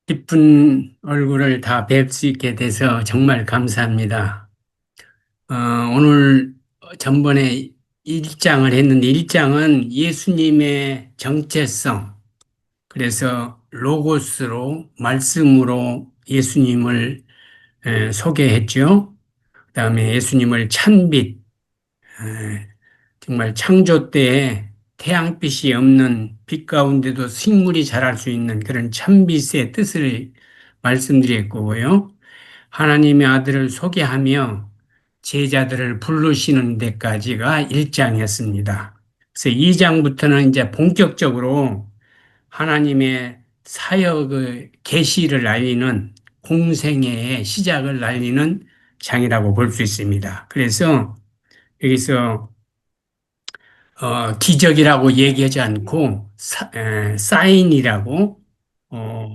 기쁜 얼굴을 다 뵐 수 있게 돼서 정말 감사합니다. 오늘 전번에 일장을 했는데 일장은 예수님의 정체성, 그래서 로고스로, 말씀으로 예수님을 소개했죠. 그다음에 예수님을 찬빛, 정말 창조 때에 태양빛이 없는 빛 가운데도 식물이 자랄 수 있는 그런 찬빛의 뜻을 말씀드렸고요. 하나님의 아들을 소개하며 제자들을 부르시는 데까지가 1장이었습니다. 그래서 2장부터는 이제 본격적으로 하나님의 사역의 계시를 알리는 공생애의 시작을 알리는 장이라고 볼 수 있습니다. 그래서 여기서 기적이라고 얘기하지 않고 사인이라고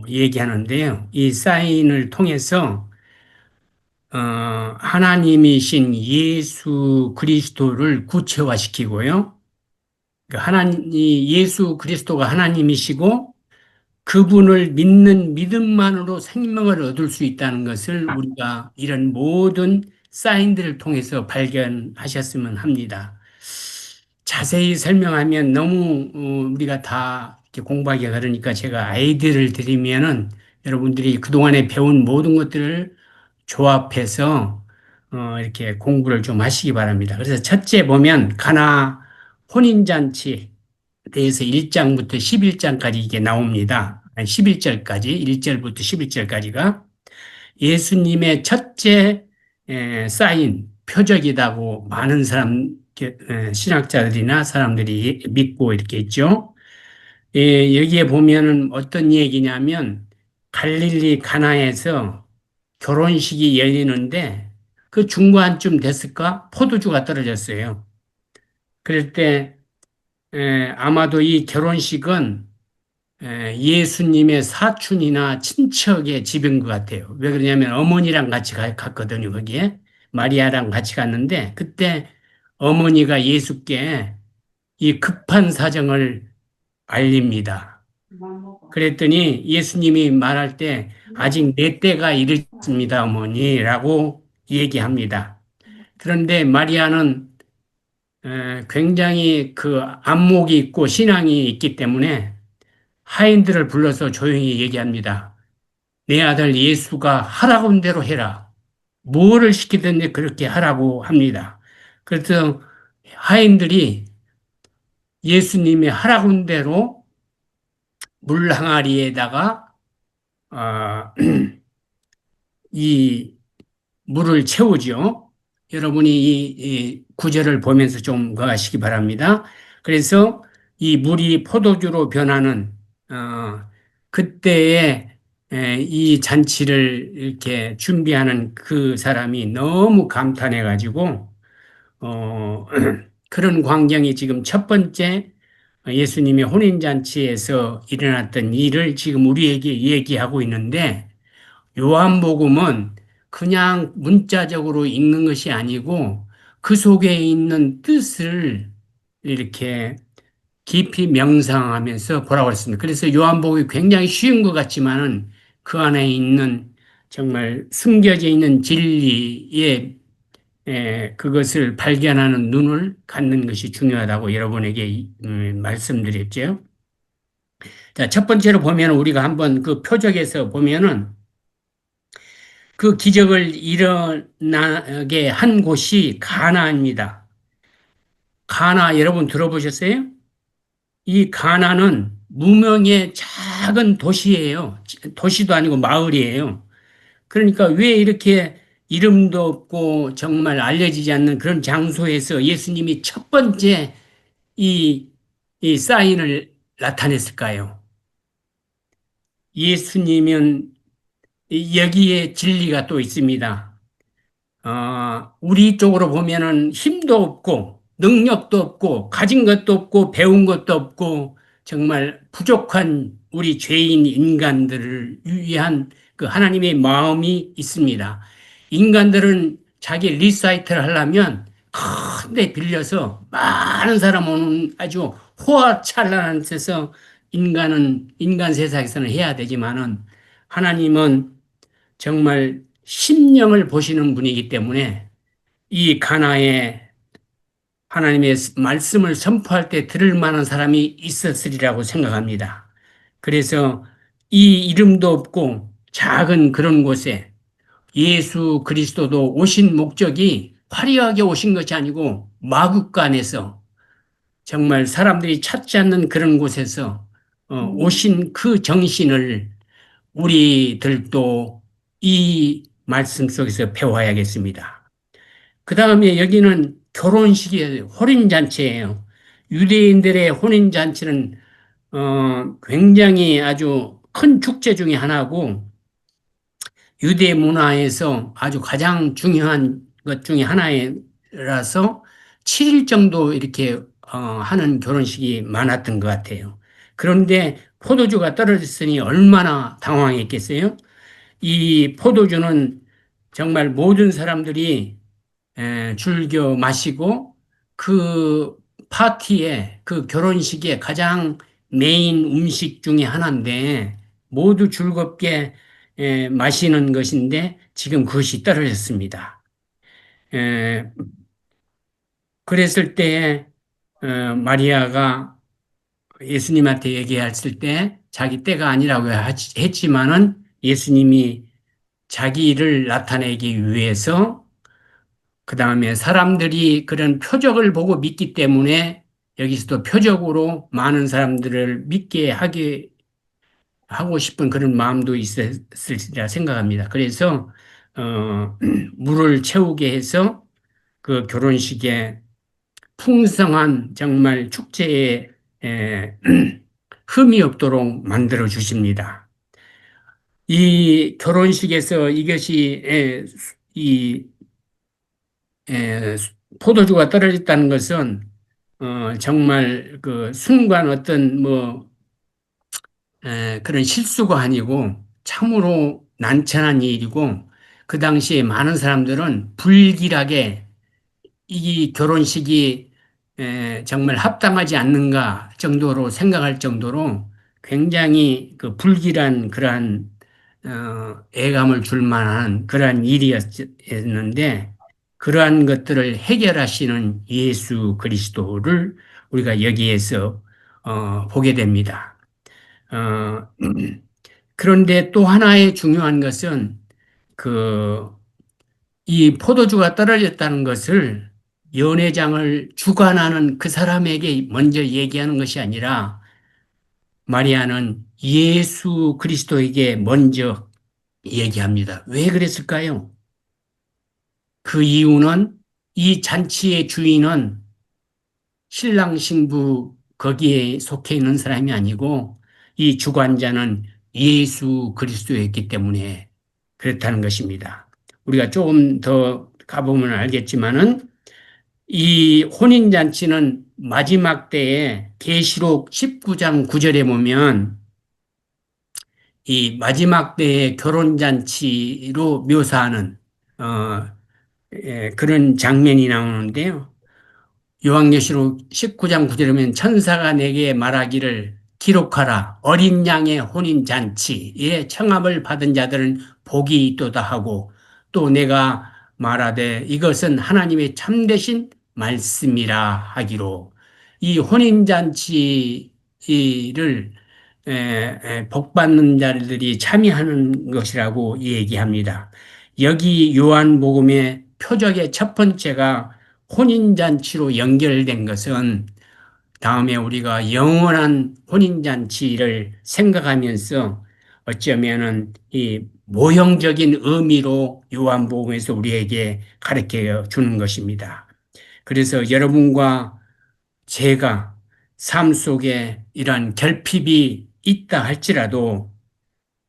얘기하는데요. 이 사인을 통해서 하나님이신 예수 그리스도를 구체화시키고요. 예수 그리스도가 하나님이시고 그분을 믿는 믿음만으로 생명을 얻을 수 있다는 것을 우리가 이런 모든 사인들을 통해서 발견하셨으면 합니다. 자세히 설명하면 너무 우리가 다 이렇게 공부하기가 그러니까 제가 아이디어를 드리면은 여러분들이 그동안에 배운 모든 것들을 조합해서 이렇게 공부를 좀 하시기 바랍니다. 그래서 첫째 보면 가나 혼인잔치에 대해서 1장부터 11장까지 이게 나옵니다. 11절까지, 1절부터 11절까지가 예수님의 첫째 사인, 표적이라고 많은 신학자들이나 사람들이 믿고 이렇게 있죠. 여기에 보면은 어떤 얘기냐면 갈릴리 가나에서 결혼식이 열리는데 그 중간쯤 됐을까? 포도주가 떨어졌어요. 그럴 때 아마도 이 결혼식은 예수님의 사촌이나 친척의 집인 것 같아요. 왜 그러냐면 어머니랑 같이 갔거든요, 거기에. 마리아랑 같이 갔는데 그때 어머니가 예수께 이 급한 사정을 알립니다. 그랬더니 예수님이 말할 때 아직 내 때가 이르습니다, 어머니라고 얘기합니다. 그런데 마리아는 굉장히 그 안목이 있고 신앙이 있기 때문에 하인들을 불러서 조용히 얘기합니다. 내 아들 예수가 하라고 한 대로 해라. 뭐를 시키든지 그렇게 하라고 합니다. 그래서 하인들이 예수님이 하라고 한 대로 물 항아리에다가 어, 이 물을 채우죠. 여러분이 이 구절을 보면서 좀 가시기 바랍니다. 그래서 이 물이 포도주로 변하는 그때에 이 잔치를 이렇게 준비하는 그 사람이 너무 감탄해 가지고 그런 광경이 지금 첫 번째 예수님의 혼인잔치에서 일어났던 일을 지금 우리에게 얘기하고 있는데 요한복음은 그냥 문자적으로 읽는 것이 아니고 그 속에 있는 뜻을 이렇게 깊이 명상하면서 보라고 했습니다. 그래서 요한복음이 굉장히 쉬운 것 같지만은 그 안에 있는 정말 숨겨져 있는 진리의 그것을 발견하는 눈을 갖는 것이 중요하다고 여러분에게 말씀드렸죠. 자, 첫 번째로 보면 우리가 한번 그 표적에서 보면은 그 기적을 일어나게 한 곳이 가나입니다. 가나 여러분 들어보셨어요? 이 가나는 무명의 작은 도시예요. 도시도 아니고 마을이에요. 그러니까 왜 이렇게 이름도 없고 정말 알려지지 않는 그런 장소에서 예수님이 첫 번째 이, 이 사인을 나타냈을까요? 예수님은 여기에 진리가 또 있습니다. 우리 쪽으로 보면은 힘도 없고, 능력도 없고, 가진 것도 없고, 배운 것도 없고, 정말 부족한 우리 죄인 인간들을 위한 그 하나님의 마음이 있습니다. 인간들은 자기 리사이트를 하려면 큰 데 빌려서 많은 사람 오는 아주 호화찬란한 데서 인간 세상에서는 해야 되지만은 하나님은 정말 심령을 보시는 분이기 때문에 이 가나에 하나님의 말씀을 선포할 때 들을 만한 사람이 있었으리라고 생각합니다. 그래서 이 이름도 없고 작은 그런 곳에 예수 그리스도도 오신 목적이 화려하게 오신 것이 아니고 마국간에서 정말 사람들이 찾지 않는 그런 곳에서 오신 그 정신을 우리들도 이 말씀 속에서 배워야겠습니다. 그 다음에 여기는 결혼식이에요. 혼인잔치예요. 유대인들의 혼인잔치는 굉장히 아주 큰 축제 중에 하나고 유대 문화에서 아주 가장 중요한 것 중에 하나라서 7일 정도 이렇게 하는 결혼식이 많았던 것 같아요. 그런데 포도주가 떨어졌으니 얼마나 당황했겠어요? 이 포도주는 정말 모든 사람들이 즐겨 마시고 그 파티에 그 결혼식의 가장 메인 음식 중에 하나인데 모두 즐겁게 마시는 것인데 지금 그것이 떨어졌습니다. 에, 그랬을 때 마리아가 예수님한테 얘기했을 때 자기 때가 아니라고 했지만은 예수님이 자기를 나타내기 위해서 그 다음에 사람들이 그런 표적을 보고 믿기 때문에 여기서도 표적으로 많은 사람들을 믿게 하고 싶은 그런 마음도 있었으리라 생각합니다. 그래서, 물을 채우게 해서 그 결혼식에 풍성한 정말 축제에 에, 흠이 없도록 만들어 주십니다. 이 결혼식에서 이것이 이 에, 포도주가 떨어졌다는 것은 정말 그 순간 어떤 뭐 그런 실수가 아니고 참으로 난처한 일이고 그 당시에 많은 사람들은 불길하게 이 결혼식이 정말 합당하지 않는가 정도로 생각할 정도로 굉장히 그 불길한 그러한 애감을 줄 만한 그러한 일이었는데 그러한 것들을 해결하시는 예수 그리스도를 우리가 여기에서 보게 됩니다. 어, 그런데 또 하나의 중요한 것은 그 이 포도주가 떨어졌다는 것을 연회장을 주관하는 그 사람에게 먼저 얘기하는 것이 아니라 마리아는 예수 그리스도에게 먼저 얘기합니다. 왜 그랬을까요? 그 이유는 이 잔치의 주인은 신랑 신부 거기에 속해 있는 사람이 아니고 이 주관자는 예수 그리스도였기 때문에 그렇다는 것입니다. 우리가 조금 더 가보면 알겠지만은 이 혼인잔치는 마지막 때에 계시록 19장 9절에 보면 이 마지막 때의 결혼잔치로 묘사하는 그런 장면이 나오는데요. 요한계시록 19장 9절에 보면 천사가 내게 말하기를 기록하라 어린 양의 혼인 잔치에 청함을 받은 자들은 복이 있도다 하고 또 내가 말하되 이것은 하나님의 참되신 말씀이라 하기로 이 혼인 잔치를 복 받는 자들이 참여하는 것이라고 얘기합니다. 여기 요한복음의 표적의 첫 번째가 혼인잔치로 연결된 것은 다음에 우리가 영원한 혼인잔치를 생각하면서 어쩌면은 이 모형적인 의미로 요한복음에서 우리에게 가르쳐 주는 것입니다. 그래서 여러분과 제가 삶 속에 이러한 결핍이 있다 할지라도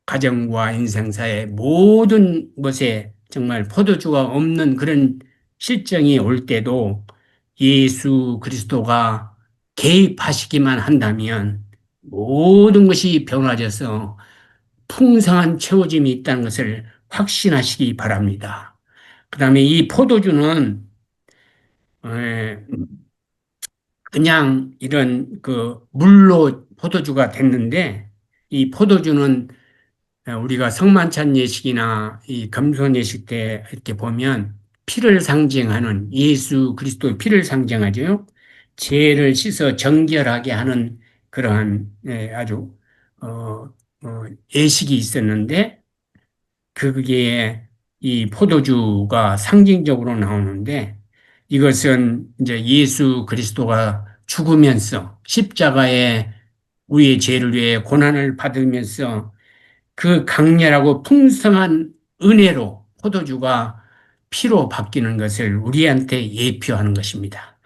가정과 인생사의 모든 것에 정말 포도주가 없는 그런 실정이 올 때도 예수 그리스도가 개입하시기만 한다면 모든 것이 변화져서 풍성한 채워짐이 있다는 것을 확신하시기 바랍니다. 그 다음에 이 포도주는 그냥 이런 그 물로 포도주가 됐는데 이 포도주는 우리가 성만찬 예식이나 이 금손 예식 때 이렇게 보면 피를 상징하는 예수 그리스도의 피를 상징하죠. 죄를 씻어 정결하게 하는 그러한 아주 어, 예식이 있었는데 그게 이 포도주가 상징적으로 나오는데 이것은 이제 예수 그리스도가 죽으면서 십자가에 우리의 죄를 위해 고난을 받으면서 그 강렬하고 풍성한 은혜로 포도주가 피로 바뀌는 것을 우리한테 예표하는 것입니다.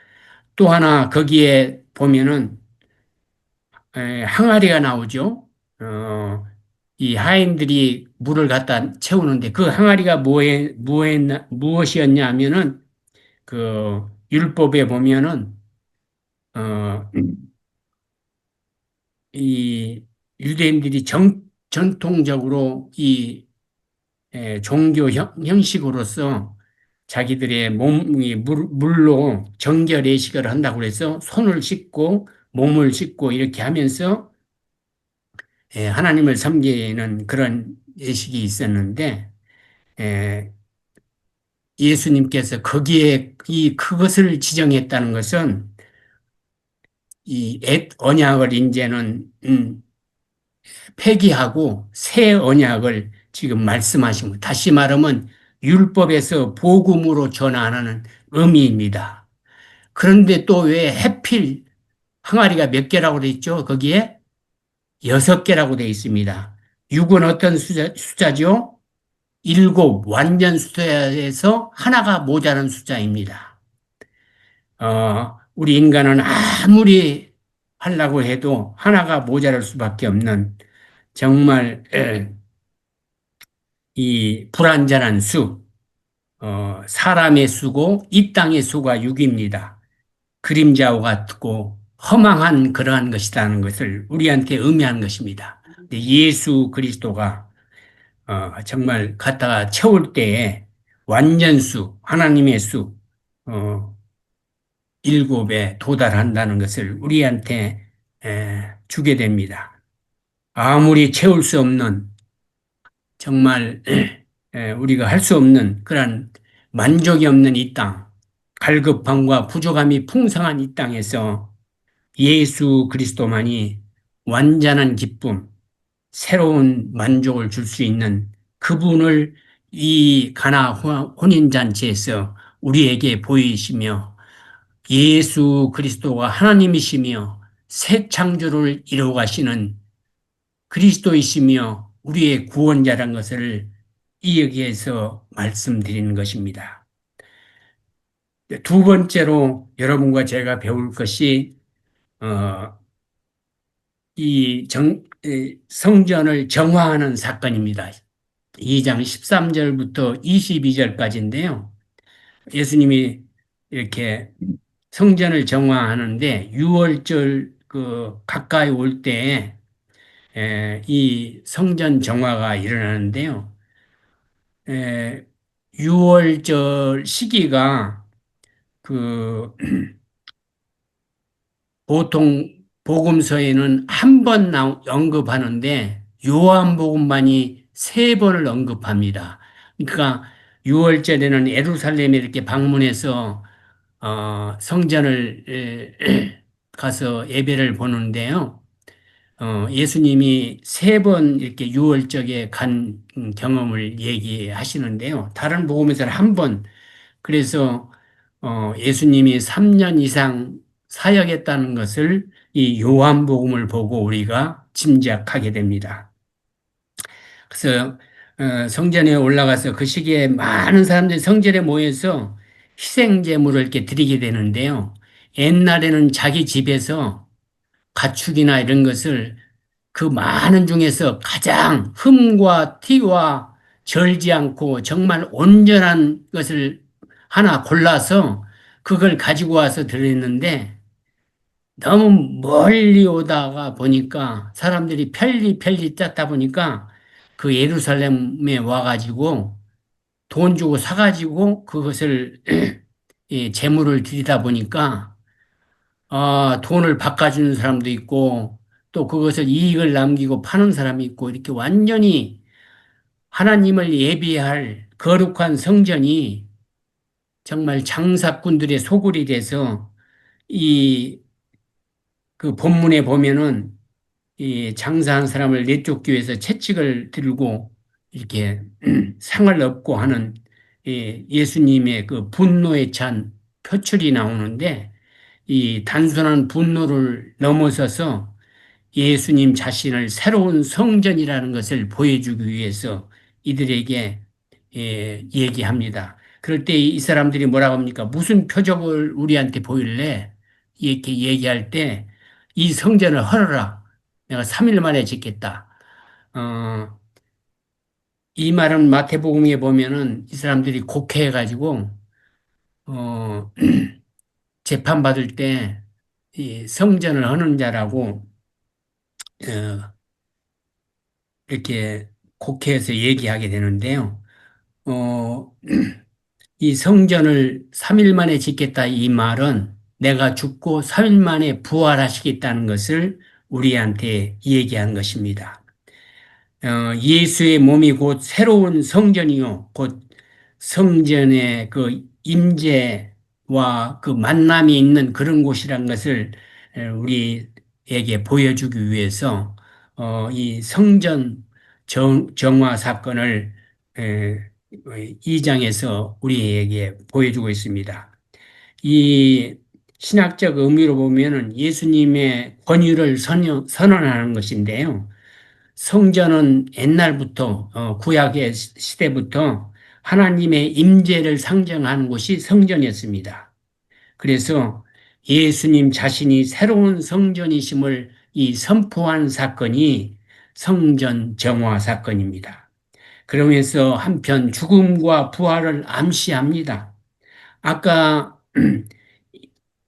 또 하나 거기에 보면은 항아리가 나오죠. 이 하인들이 물을 갖다 채우는데 그 항아리가 무엇이었냐 하면은 그 율법에 보면은 어, 이 유대인들이 전통적으로 이 종교 형식으로서 자기들의 몸이 물로 정결 예식을 한다고 그래서 손을 씻고 몸을 씻고 이렇게 하면서 하나님을 섬기는 그런 예식이 있었는데 에, 예수님께서 거기에 이 그것을 지정했다는 것은 이 옛 언약을 이제는 폐기하고 새 언약을 지금 말씀하신 것. 다시 말하면 율법에서 복음으로 전환하는 의미입니다. 그런데 또 왜 해필 항아리가 몇 개라고 돼 있죠? 거기에 6개라고 돼 있습니다. 6은 어떤 숫자죠? 7, 완전 숫자에서 하나가 모자란 숫자입니다. 우리 인간은 아무리 하려고 해도 하나가 모자랄 수밖에 없는 정말 이 불완전한 수, 사람의 수고 이 땅의 수가 6입니다. 그림자와 같고 허망한 그러한 것이라는 것을 우리한테 의미하는 것입니다. 근데 예수 그리스도가 정말 갖다가 채울 때에 완전수, 하나님의 수, 어, 7에 도달한다는 것을 우리한테 주게 됩니다. 아무리 채울 수 없는 정말 우리가 할 수 없는 그런 만족이 없는 이 땅, 갈급함과 부족함이 풍성한 이 땅에서 예수 그리스도만이 완전한 기쁨, 새로운 만족을 줄 수 있는 그분을 이 가나 혼인잔치에서 우리에게 보이시며 예수 그리스도가 하나님이시며 새 창조를 이루어 가시는 그리스도이시며 우리의 구원자란 것을 이 여기에서 말씀드리는 것입니다. 두 번째로 여러분과 제가 배울 것이 어, 성전을 정화하는 사건입니다. 2장 13절부터 22절까지인데요. 예수님이 이렇게 성전을 정화하는데 6월절 그 가까이 올 때에 이 성전 정화가 일어나는데요. 6월절 시기가 그 보통 복음서에는 한 번 언급하는데 요한복음만이 3번을 언급합니다. 그러니까 6월절에는 예루살렘에 이렇게 방문해서 성전을 가서 예배를 보는데요. 예수님이 3번 이렇게 6월절에 간 경험을 얘기하시는데요. 다른 복음에서는 한 번, 그래서 예수님이 3년 이상 사역했다는 것을 이 요한복음을 보고 우리가 짐작하게 됩니다. 그래서 성전에 올라가서 그 시기에 많은 사람들이 성전에 모여서 희생 제물을 이렇게 드리게 되는데요. 옛날에는 자기 집에서 가축이나 이런 것을 그 많은 중에서 가장 흠과 티와 절지 않고 정말 온전한 것을 하나 골라서 그걸 가지고 와서 드렸는데 너무 멀리 오다가 보니까 사람들이 편리 짰다 보니까 그 예루살렘에 와가지고 돈 주고 사가지고 그것을 이 재물을 드리다 보니까 돈을 바꿔주는 사람도 있고 또 그것을 이익을 남기고 파는 사람이 있고 이렇게 완전히 하나님을 예비할 거룩한 성전이 정말 장사꾼들의 소굴이 돼서 이 그 본문에 보면은 이 장사한 사람을 내쫓기 위해서 채찍을 들고 이렇게 상을 얻고 하는 예수님의 그 분노에 찬 표출이 나오는데 이 단순한 분노를 넘어서서 예수님 자신을 새로운 성전이라는 것을 보여주기 위해서 이들에게 얘기합니다. 그럴 때 이 사람들이 뭐라고 합니까? 무슨 표적을 우리한테 보일래? 이렇게 얘기할 때 이 성전을 헐어라. 내가 3일 만에 짓겠다. 어, 이 말은 마태복음에 보면은 이 사람들이 곡해해가지고 어, 재판받을 때 이 성전을 허는 자라고 어, 이렇게 곡해해서 얘기하게 되는데요. 어, 이 성전을 3일 만에 짓겠다 이 말은 내가 죽고 3일 만에 부활하시겠다는 것을 우리한테 얘기한 것입니다. 예수의 몸이 곧 새로운 성전이요. 곧 성전의 그 임재와 그 만남이 있는 그런 곳이란 것을 우리에게 보여주기 위해서 이 성전 정화 사건을 에, 2장에서 우리에게 보여주고 있습니다. 이 신학적 의미로 보면은 예수님의 권위를 선언하는 것인데요. 성전은 옛날부터 구약의 시대부터 하나님의 임재를 상정하는 곳이 성전이었습니다. 그래서 예수님 자신이 새로운 성전이심을 이 선포한 사건이 성전 정화 사건입니다. 그러면서 한편 죽음과 부활을 암시합니다. 아까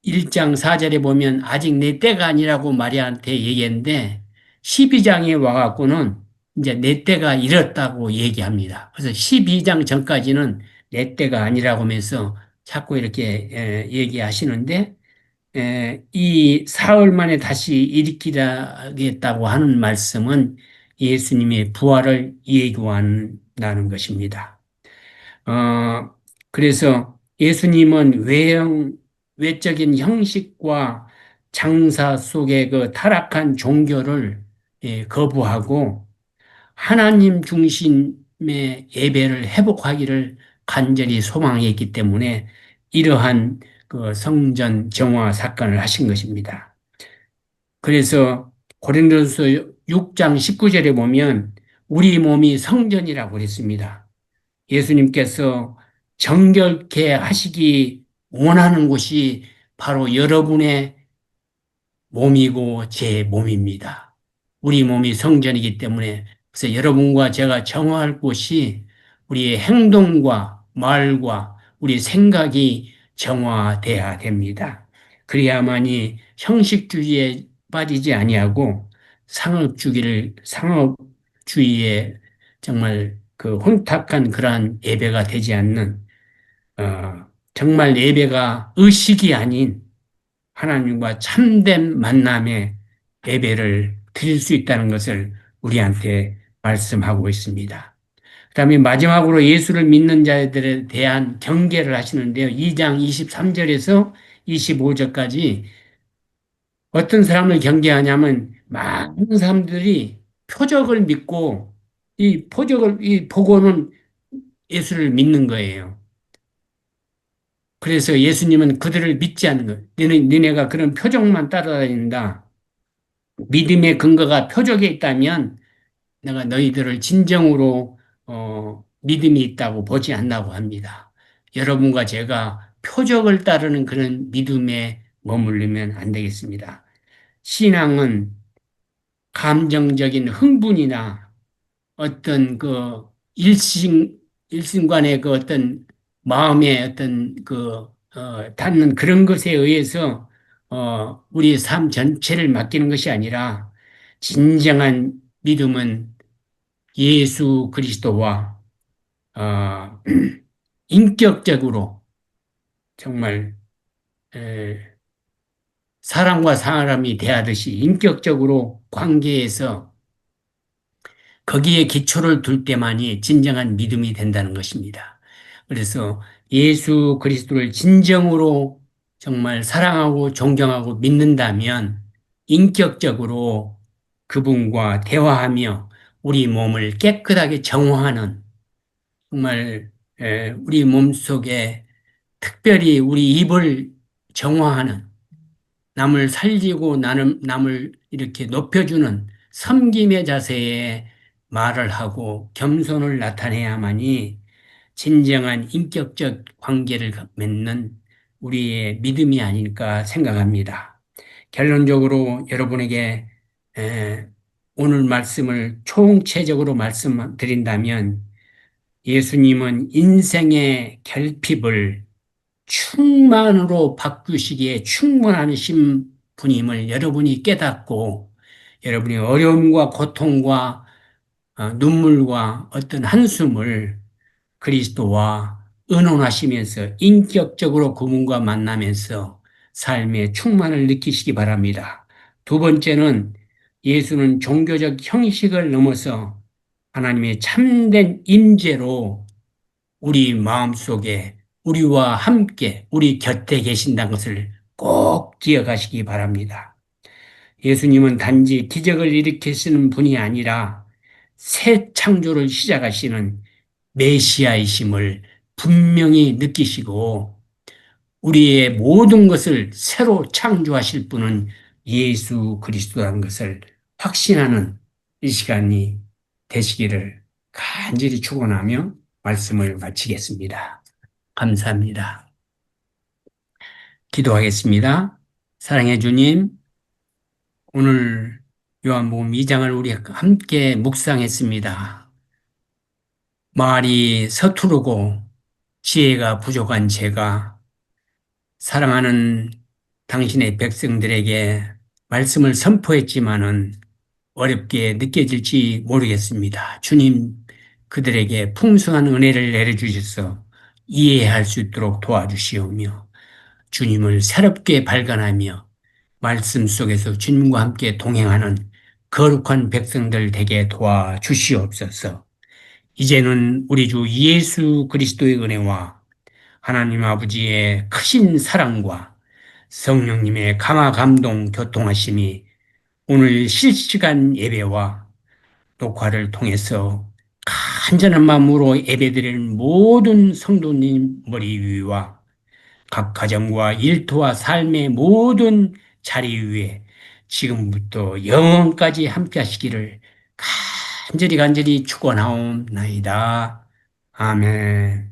1장 4절에 보면 아직 내 때가 아니라고 마리아한테 얘기했는데 12장에 와갖고는 이제 내 때가 이렇다고 얘기합니다. 그래서 12장 전까지는 내 때가 아니라고 하면서 자꾸 이렇게 얘기하시는데 이 사흘 만에 다시 일으키겠다고 하는 말씀은 예수님의 부활을 예고한다는 것입니다. 어, 그래서 예수님은 외적인 형식과 장사 속의 그 타락한 종교를 거부하고 하나님 중심의 예배를 회복하기를 간절히 소망했기 때문에 이러한 그 성전 정화 사건을 하신 것입니다. 그래서 고린도서 6장 19절에 보면 우리 몸이 성전이라고 그랬습니다. 예수님께서 정결케 하시기 원하는 곳이 바로 여러분의 몸이고 제 몸입니다. 우리 몸이 성전이기 때문에 그래서 여러분과 제가 정화할 곳이 우리의 행동과 말과 우리 생각이 정화돼야 됩니다. 그래야만이 형식주의에 빠지지 아니하고 상업주의에 정말 그 혼탁한 그러한 예배가 되지 않는 정말 예배가 의식이 아닌 하나님과 참된 만남의 예배를 드릴 수 있다는 것을 우리한테 말씀하고 있습니다. 그다음에 마지막으로 예수를 믿는 자들에 대한 경계를 하시는데요. 2장 23절에서 25절까지 어떤 사람을 경계하냐면 많은 사람들이 표적을 믿고 이 표적을 보고는 예수를 믿는 거예요. 그래서 예수님은 그들을 믿지 않는 거예요. 너네가 그런 표적만 따라다닌다. 믿음의 근거가 표적에 있다면 내가 너희들을 진정으로 믿음이 있다고 보지 않나고 합니다. 여러분과 제가 표적을 따르는 그런 믿음에 머무르면 안 되겠습니다. 신앙은 감정적인 흥분이나 어떤 그 일신간의 그 어떤 마음의 어떤 닿는 그런 것에 의해서 우리 삶 전체를 맡기는 것이 아니라 진정한 믿음은 예수 그리스도와 어, 인격적으로 정말 에, 사람과 사람이 대하듯이 인격적으로 관계에서 거기에 기초를 둘 때만이 진정한 믿음이 된다는 것입니다. 그래서 예수 그리스도를 진정으로 정말 사랑하고 존경하고 믿는다면 인격적으로 그분과 대화하며 우리 몸을 깨끗하게 정화하는 정말 우리 몸속에 특별히 우리 입을 정화하는 남을 살리고 나는 남을 이렇게 높여주는 섬김의 자세에 말을 하고 겸손을 나타내야만이 진정한 인격적 관계를 맺는 우리의 믿음이 아닐까 생각합니다. 결론적으로 여러분에게 에, 오늘 말씀을 총체적으로 말씀드린다면 예수님은 인생의 결핍을 충만으로 바꾸시기에 충분하신 분임을 여러분이 깨닫고 여러분의 어려움과 고통과 눈물과 어떤 한숨을 그리스도와 의논하시면서 인격적으로 그분과 만나면서 삶의 충만을 느끼시기 바랍니다. 두 번째는 예수는 종교적 형식을 넘어서 하나님의 참된 임재로 우리 마음속에 우리와 함께 우리 곁에 계신다는 것을 꼭 기억하시기 바랍니다. 예수님은 단지 기적을 일으키시는 분이 아니라 새 창조를 시작하시는 메시아이심을 분명히 느끼시고 우리의 모든 것을 새로 창조하실 분은 예수 그리스도라는 것을 확신하는 이 시간이 되시기를 간절히 축원하며 말씀을 마치겠습니다. 감사합니다. 기도하겠습니다. 사랑해 주님, 오늘 요한복음 2장을 우리 함께 묵상했습니다. 말이 서투르고 지혜가 부족한 제가 사랑하는 당신의 백성들에게 말씀을 선포했지만은 어렵게 느껴질지 모르겠습니다. 주님, 그들에게 풍성한 은혜를 내려주셔서 이해할 수 있도록 도와주시오며 주님을 새롭게 발견하며 말씀 속에서 주님과 함께 동행하는 거룩한 백성들 되게 도와주시옵소서. 이제는 우리 주 예수 그리스도의 은혜와 하나님 아버지의 크신 사랑과 성령님의 감화 감동 교통하심이 오늘 실시간 예배와 녹화를 통해서 간절한 마음으로 예배드리는 모든 성도님 머리 위와 각 가정과 일터와 삶의 모든 자리 위에 지금부터 영원까지 함께 하시기를 간절히 축원하옵나이다. 아멘.